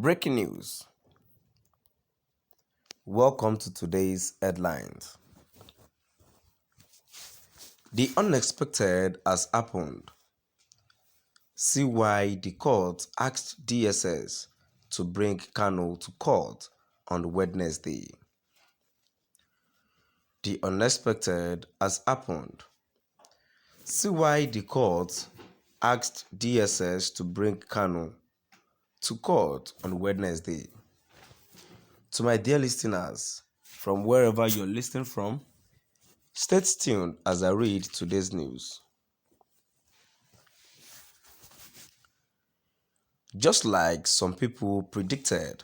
Breaking news. Welcome to today's headlines. The unexpected has happened. See why the court asked DSS to bring Kanu to court on Wednesday. The unexpected has happened. See why the court asked DSS to bring Kanu to court on Wednesday. To my dear listeners, from wherever you're listening from, stay tuned as I read today's news. Just like some people predicted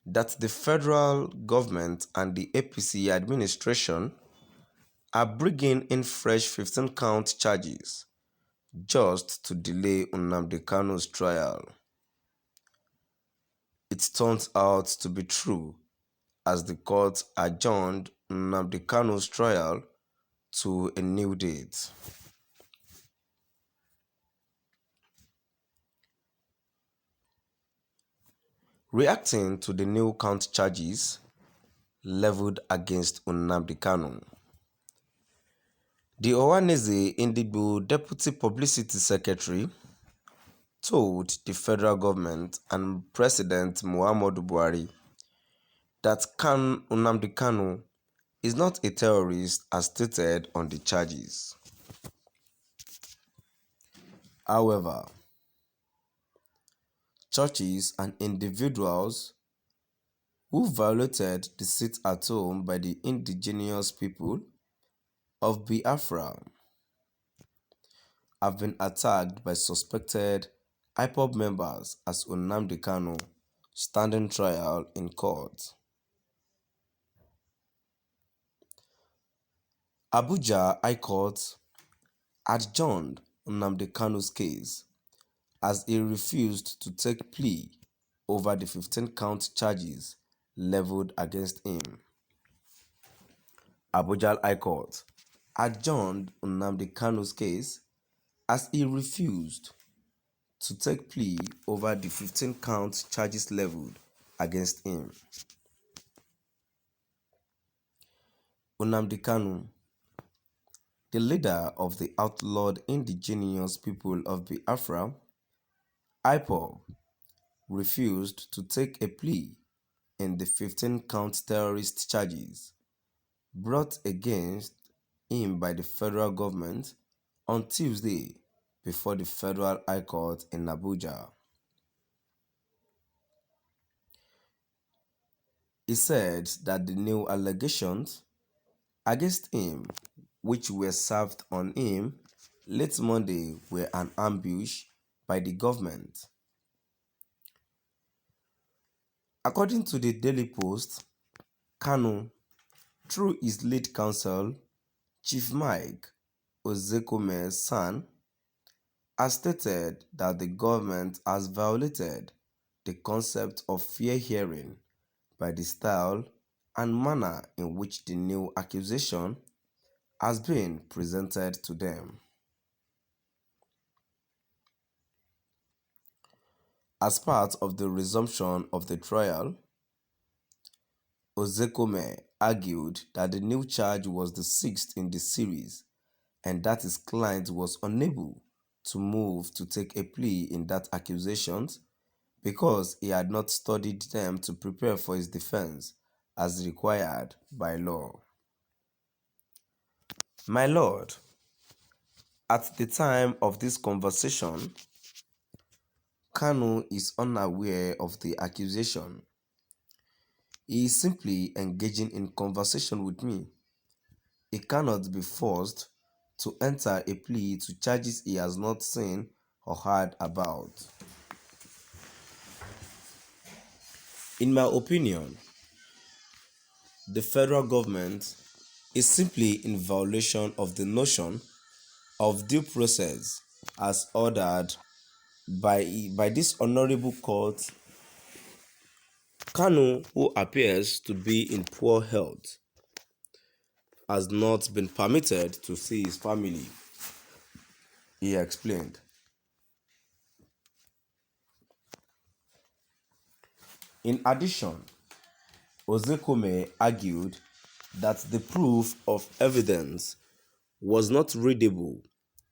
that the federal government and the APC administration are bringing in fresh 15-count charges just to delay Nnamdi Kanu's trial. It turns out to be true as the court adjourned Nnamdi Kanu's trial to a new date. Reacting to the new count charges leveled against Nnamdi Kanu, the Ohanaeze Ndigbo Deputy Publicity Secretary told the federal government and President Muhammadu Buhari that Nnamdi Kanu is not a terrorist as stated on the charges. However, churches and individuals who violated the sit at home by the indigenous people of Biafra have been attacked by suspected IPOB members as Nnamdi Kanu standing trial in court. Abuja High Court adjourned Nnamdi Kanu's case as he refused to take plea over the 15-count charges leveled against him. Abuja High Court adjourned Nnamdi Kanu's case as he refused to take plea over the 15-count charges leveled against him. Nnamdi Kanu, the leader of the outlawed indigenous people of Biafra, IPOB, refused to take a plea in the 15-count terrorist charges brought against him by the federal government on Tuesday before the Federal High Court in Abuja. He said that the new allegations against him, which were served on him late Monday, were an ambush by the government. According to the Daily Post, Kanu, through his lead counsel, Chief Mike Ozekome's son, has stated that the government has violated the concept of fair hearing by the style and manner in which the new accusation has been presented to them. As part of the resumption of the trial, Ozekome argued that the new charge was the sixth in the series and that his client was unable to move to take a plea in that accusations because he had not studied them to prepare for his defense as required by law. My lord, at the time of this conversation, Kanu is unaware of the accusation. He is simply engaging in conversation with me. He cannot be forced to enter a plea to charges he has not seen or heard about. In my opinion, the federal government is simply in violation of the notion of due process as ordered by this honorable court. Kanu, who appears to be in poor health, has not been permitted to see his family, he explained. In addition, Ozekome argued that the proof of evidence was not readable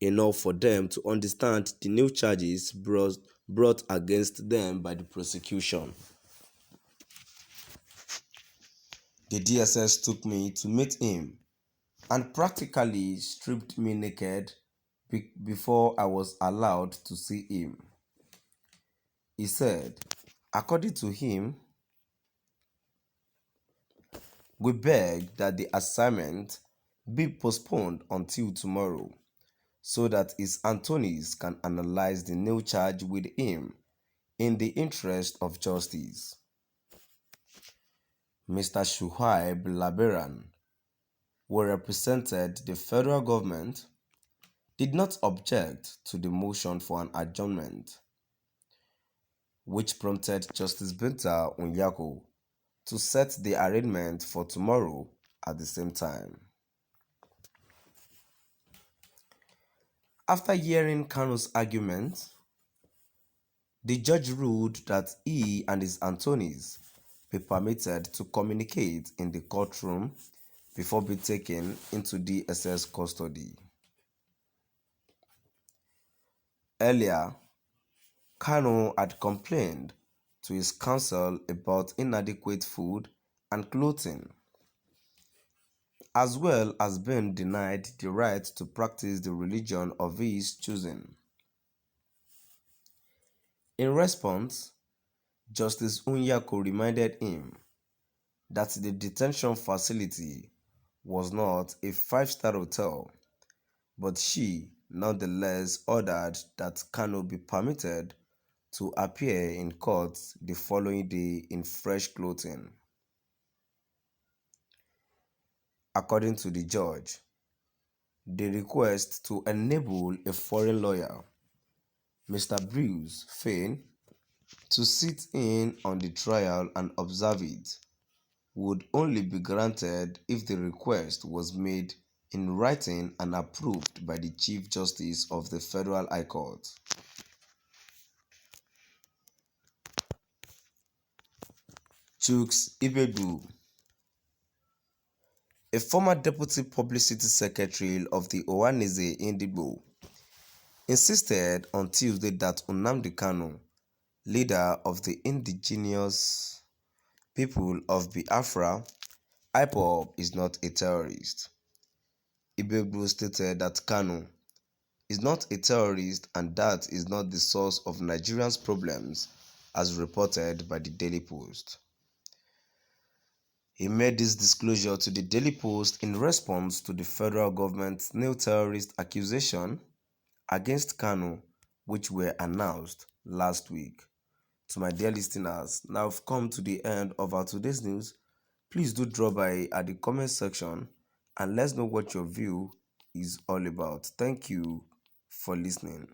enough for them to understand the new charges brought against them by the prosecution. The DSS took me to meet him and practically stripped me naked before I was allowed to see him. He said, according to him, we beg that the assignment be postponed until tomorrow so that his attorneys can analyze the new charge with him in the interest of justice. Mr. Shuaib Laberan, who represented the federal government, did not object to the motion for an adjournment, which prompted Justice Binta Onyako to set the arraignment for tomorrow at the same time. After hearing Kanu's argument, the judge ruled that he and his attorneys be permitted to communicate in the courtroom before being taken into DSS custody. Earlier, Kanu had complained to his counsel about inadequate food and clothing, as well as being denied the right to practice the religion of his choosing. In response, Justice Onyako reminded him that the detention facility was not a five-star hotel, but she nonetheless ordered that Kanu be permitted to appear in court the following day in fresh clothing. According to the judge, the request to enable a foreign lawyer, Mr. Bruce Fain, to sit in on the trial and observe it would only be granted if the request was made in writing and approved by the Chief Justice of the Federal High Court. Chuks Ibegbu, a former Deputy Publicity Secretary of the Ohanaeze Ndigbo, insisted on Tuesday that Nnamdi Kanu, leader of the indigenous people of Biafra, IPOB, is not a terrorist. Ibegbu stated that Kanu is not a terrorist and that is not the source of Nigerians' problems, as reported by the Daily Post. He made this disclosure to the Daily Post in response to the federal government's new terrorist accusation against Kanu, which were announced last week. To my dear listeners, now I've come to the end of our today's news. Please do drop by at the comment section and let's know what your view is all about. Thank you for listening.